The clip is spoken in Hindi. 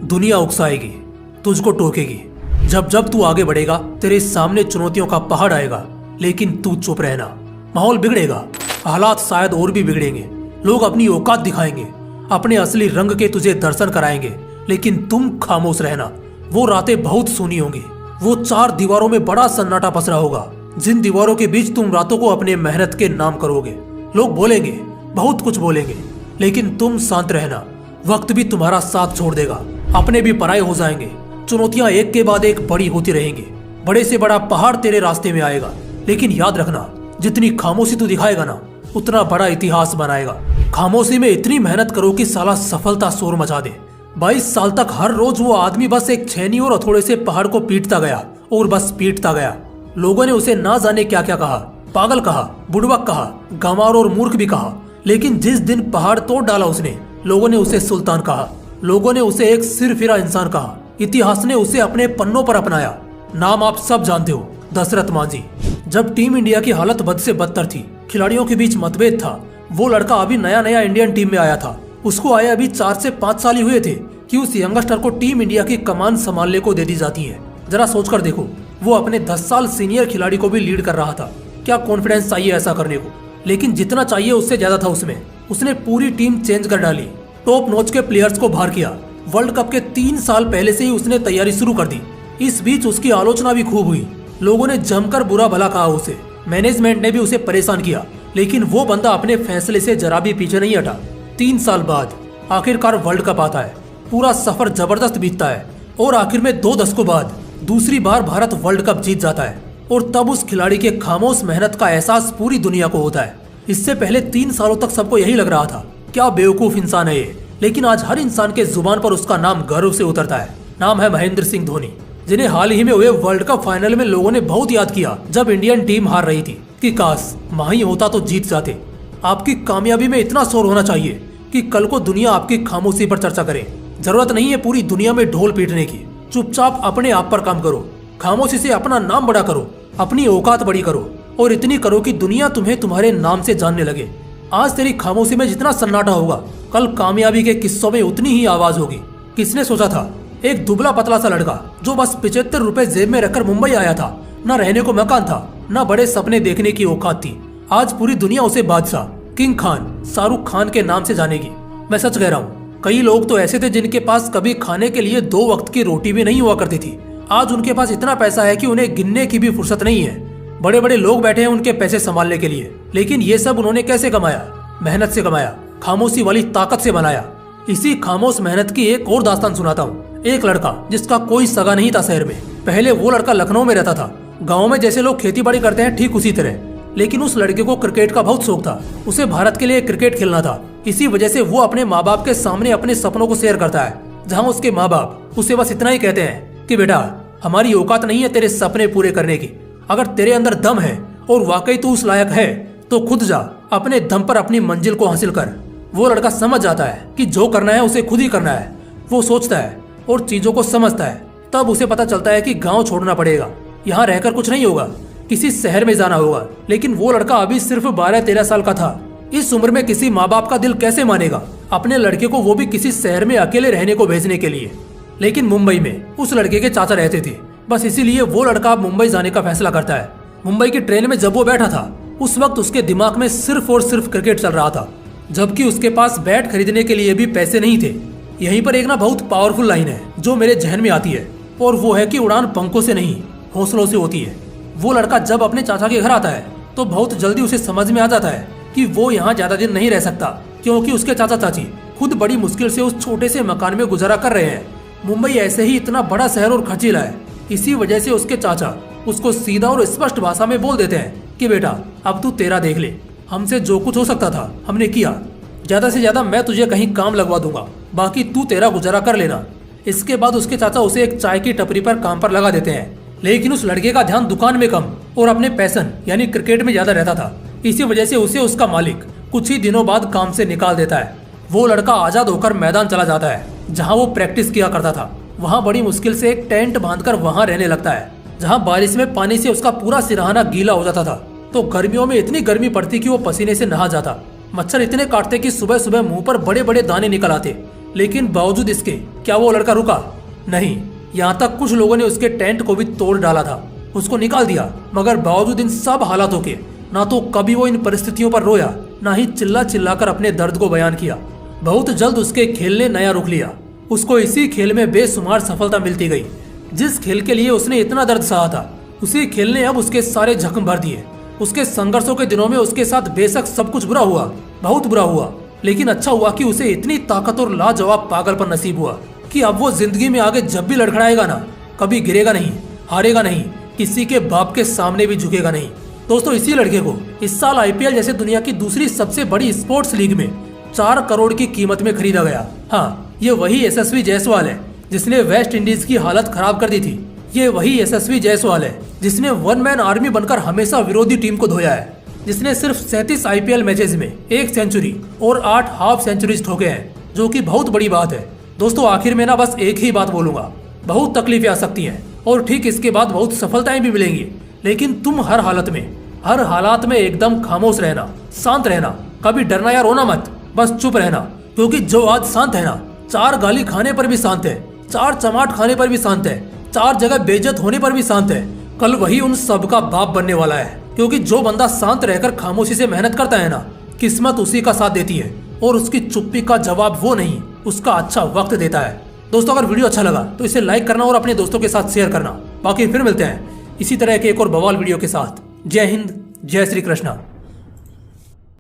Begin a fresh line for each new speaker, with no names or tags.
दुनिया उकसाएगी, तुझको टोकेगी। जब जब तू आगे बढ़ेगा तेरे सामने चुनौतियों का पहाड़ आएगा, लेकिन तू चुप रहना। माहौल बिगड़ेगा, हालात शायद और भी बिगड़ेंगे, लोग अपनी औकात दिखाएंगे, अपने असली रंग के तुझे दर्शन कराएंगे, लेकिन तुम खामोश रहना। वो रातें बहुत सूनी होंगी, वो 4 दीवारों में बड़ा सन्नाटा पसरा होगा, जिन दीवारों के बीच तुम रातों को अपने मेहनत के नाम करोगे। लोग बोलेंगे, बहुत कुछ बोलेंगे, लेकिन तुम शांत रहना। वक्त भी तुम्हारा साथ छोड़ देगा, अपने भी पराये हो जाएंगे। चुनौतियां एक के बाद एक बड़ी होती रहेंगी, बड़े से बड़ा पहाड़ तेरे रास्ते में आएगा, लेकिन याद रखना, जितनी खामोशी तू दिखाएगा ना, उतना बड़ा इतिहास बनाएगा। खामोशी में इतनी मेहनत करो कि साला सफलता शोर मचा दे। 22 साल तक हर रोज वो आदमी बस एक छेनी और हथौड़े से पहाड़ को पीटता गया और बस पीटता गया। लोगों ने उसे ना जाने क्या क्या कहा, पागल कहा, बुड़बक कहा, गंवार और मूर्ख भी कहा, लेकिन जिस दिन पहाड़ तोड़ डाला उसने, लोगों ने उसे सुल्तान कहा, लोगों ने उसे एक सिरफिरा इंसान कहा। इतिहास ने उसे अपने पन्नों पर अपनाया। नाम आप सब जानते हो, दशरथ मांझी। जब टीम इंडिया की हालत बद से बदतर थी, खिलाड़ियों के बीच मतभेद था, वो लड़का अभी नया नया इंडियन टीम में आया था। उसको आए अभी 4 से 5 साल ही हुए थे कि उस यंगस्टर को टीम इंडिया की कमान संभालने को दे दी जाती है। जरा सोचकर देखो, वो अपने 10 साल सीनियर खिलाड़ी को भी लीड कर रहा था। क्या कॉन्फिडेंस चाहिए ऐसा करने को? लेकिन जितना चाहिए उससे ज्यादा था उसमें। उसने पूरी टीम चेंज कर डाली, टॉप नॉच के प्लेयर्स को बाहर किया। वर्ल्ड कप के 3 साल पहले से ही उसने तैयारी शुरू कर दी। इस बीच उसकी आलोचना भी खूब हुई, लोगों ने जमकर बुरा भला कहा उसे, मैनेजमेंट ने भी उसे परेशान किया, लेकिन वो बंदा अपने फैसले से जरा भी पीछे नहीं हटा। 3 साल बाद आखिरकार वर्ल्ड कप आता है, पूरा सफर जबरदस्त बीतता है और आखिर में 2 दशकों बाद दूसरी बार भारत वर्ल्ड कप जीत जाता है। और तब उस खिलाड़ी के खामोश मेहनत का एहसास पूरी दुनिया को होता है। इससे पहले 3 सालों तक सबको यही लग रहा था, क्या बेवकूफ इंसान है ये। लेकिन आज हर इंसान के जुबान पर उसका नाम गर्व से उतरता है। नाम है महेंद्र सिंह धोनी, जिन्हें हाल ही में हुए वर्ल्ड कप फाइनल में लोगों ने बहुत याद किया, जब इंडियन टीम हार रही थी, कि काश माही होता तो जीत जाते। आपकी कामयाबी में इतना शोर होना चाहिए कि कल को दुनिया आपकी खामोशी पर चर्चा करे। जरूरत नहीं है पूरी दुनिया में ढोल पीटने की, चुपचाप अपने आप पर काम करो। खामोशी से अपना नाम बड़ा करो, अपनी औकात बड़ी करो, और इतनी करो कि दुनिया तुम्हें तुम्हारे नाम से जानने लगे। आज तेरी खामोशी में जितना सन्नाटा होगा, कल कामयाबी के किस्सों में उतनी ही आवाज होगी। किसने सोचा था एक दुबला पतला सा लड़का जो बस 75 रुपए जेब में रखकर मुंबई आया था, न रहने को मकान था, न बड़े सपने देखने की औकात थी, आज पूरी दुनिया उसे बादशाह, किंग खान, शाहरुख खान के नाम से जानेगी। मैं सच कह रहा हूँ, कई लोग तो ऐसे थे जिनके पास कभी खाने के लिए 2 वक्त की रोटी भी नहीं हुआ करती थी। आज उनके पास इतना पैसा है कि उन्हें गिनने की भी फुर्सत नहीं है। बड़े बड़े लोग बैठे हैं उनके पैसे संभालने के लिए, लेकिन ये सब उन्होंने कैसे कमाया? मेहनत से कमाया, खामोशी वाली ताकत से बनाया। इसी खामोश मेहनत की एक और दास्तान सुनाता हूँ। एक लड़का जिसका कोई सगा नहीं था शहर में। पहले वो लड़का लखनऊ में रहता था। गाँव में जैसे लोग खेती बाड़ी करते हैं ठीक उसी तरह, लेकिन उस लड़के को क्रिकेट का बहुत शौक था। उसे भारत के लिए क्रिकेट खेलना था। इसी वजह से वो अपने माँ बाप के सामने अपने सपनों को शेयर करता है, जहाँ उसके माँ बाप उसे बस इतना ही कहते हैं कि बेटा, हमारी औकात नहीं है तेरे सपने पूरे करने की। अगर तेरे अंदर दम है और वाकई तू उस लायक है तो खुद जा, अपने दम पर अपनी मंजिल को हासिल कर। वो लड़का समझ जाता है कि जो करना है उसे खुद ही करना है। वो सोचता है और चीजों को समझता है। तब उसे पता चलता है कि गांव छोड़ना पड़ेगा, यहाँ रहकर कुछ नहीं होगा, किसी शहर में जाना होगा। लेकिन वो लड़का अभी सिर्फ 12-13 साल का था। इस उम्र में किसी माँ बाप का दिल कैसे मानेगा अपने लड़के को, वो भी किसी शहर में अकेले रहने को भेजने के लिए। लेकिन मुंबई में उस लड़के के चाचा रहते थे, बस इसीलिए वो लड़का अब मुंबई जाने का फैसला करता है। मुंबई की ट्रेन में जब वो बैठा था, उस वक्त उसके दिमाग में सिर्फ और सिर्फ क्रिकेट चल रहा था, जबकि उसके पास बैट खरीदने के लिए भी पैसे नहीं थे। यहीं पर एक ना बहुत पावरफुल लाइन है जो मेरे जहन में आती है, और वो है कि उड़ान पंखों से नहीं हौसलों से होती है। वो लड़का जब अपने चाचा के घर आता है तो बहुत जल्दी उसे समझ में आ जाता है कि वो यहाँ ज्यादा दिन नहीं रह सकता, क्योंकि उसके चाचा चाची खुद बड़ी मुश्किल से उस छोटे से मकान में गुजारा कर रहे हैं। मुंबई ऐसे ही इतना बड़ा शहर और खर्चीला है। इसी वजह से उसके चाचा उसको सीधा और स्पष्ट भाषा में बोल देते हैं कि बेटा, अब तू तेरा देख ले, हमसे जो कुछ हो सकता था हमने किया, ज्यादा से ज्यादा मैं तुझे कहीं काम लगवा दूंगा, बाकी तू तेरा गुजारा कर लेना। इसके बाद उसके चाचा उसे एक चाय की टपरी पर काम पर लगा देते हैं। लेकिन उस लड़के का ध्यान दुकान में कम और अपने पैशन यानी क्रिकेट में ज्यादा रहता था। इसी वजह से उसे उसका मालिक कुछ ही दिनों बाद काम से निकाल देता है। वो लड़का आजाद होकर मैदान चला जाता है जहाँ वो प्रैक्टिस किया करता था। वहाँ बड़ी मुश्किल से एक टेंट बांधकर वहाँ रहने लगता है, जहाँ बारिश में पानी से उसका पूरा सिरहाना गीला हो जाता था, तो गर्मियों में इतनी गर्मी पड़ती कि वो पसीने से नहा जाता। मच्छर इतने काटते कि सुबह सुबह मुंह पर बड़े बड़े दाने निकल आते, लेकिन बावजूद इसके क्या वो लड़का रुका? नहीं। यहाँ तक कुछ लोगों ने उसके टेंट को भी तोड़ डाला था, उसको निकाल दिया। मगर बावजूद इन सब हालातों के ना तो कभी वो इन परिस्थितियों पर रोया, ना ही चिल्ला चिल्लाकर अपने दर्द को बयान किया। बहुत जल्द उसके खेल ने नया रुख लिया। उसको इसी खेल में बेशुमार सफलता मिलती गई। जिस खेल के लिए उसने इतना दर्द सहा था, उसी खेल ने अब उसके सारे जख्म भर दिए। उसके संघर्षों के दिनों में उसके साथ बेशक सब कुछ बुरा हुआ, बहुत बुरा हुआ, लेकिन अच्छा हुआ कि उसे इतनी ताकत और लाजवाब पागलपन नसीब हुआ कि अब वो जिंदगी में आगे जब भी लड़खड़ाएगा ना, कभी गिरेगा नहीं, हारेगा नहीं, किसी के बाप के सामने भी झुकेगा नहीं। दोस्तों, इसी लड़के को इस साल आईपीएल जैसे दुनिया की दूसरी सबसे बड़ी स्पोर्ट्स लीग में 4 करोड़ की कीमत में खरीदा गया। हाँ, ये वही यशस्वी जायसवाल है जिसने वेस्ट इंडीज की हालत खराब कर दी थी। ये वही यशस्वी जायसवाल है जिसने वन मैन आर्मी बनकर हमेशा विरोधी टीम को धोया है, जिसने सिर्फ 37 आईपीएल मैचेस में 1 सेंचुरी और 8 हाफ सेंचुरीज ठोके हैं, जो कि बहुत बड़ी बात है। दोस्तों, आखिर में ना बस एक ही बात बोलूंगा, बहुत तकलीफें आ सकती हैं और ठीक इसके बाद बहुत सफलताएं भी मिलेंगी, लेकिन तुम हर हालात में एकदम खामोश रहना, शांत रहना, कभी डरना या रोना मत, बस चुप रहना। क्योंकि जो आज शांत है ना, 4 गाली खाने पर भी शांत है, 4 चमाट खाने पर भी शांत है, 4 जगह बेइज्जत होने पर भी शांत है, कल वही उन सब का बाप बनने वाला है। क्योंकि जो बंदा शांत रहकर खामोशी से मेहनत करता है ना, किस्मत उसी का साथ देती है और उसकी चुप्पी का जवाब वो नहीं, उसका अच्छा वक्त देता है। दोस्तों, अगर वीडियो अच्छा लगा तो इसे लाइक करना और अपने दोस्तों के साथ शेयर करना। बाकी फिर मिलते हैं इसी तरह के एक और बवाल वीडियो के साथ। जय हिंद, जय श्री कृष्णा।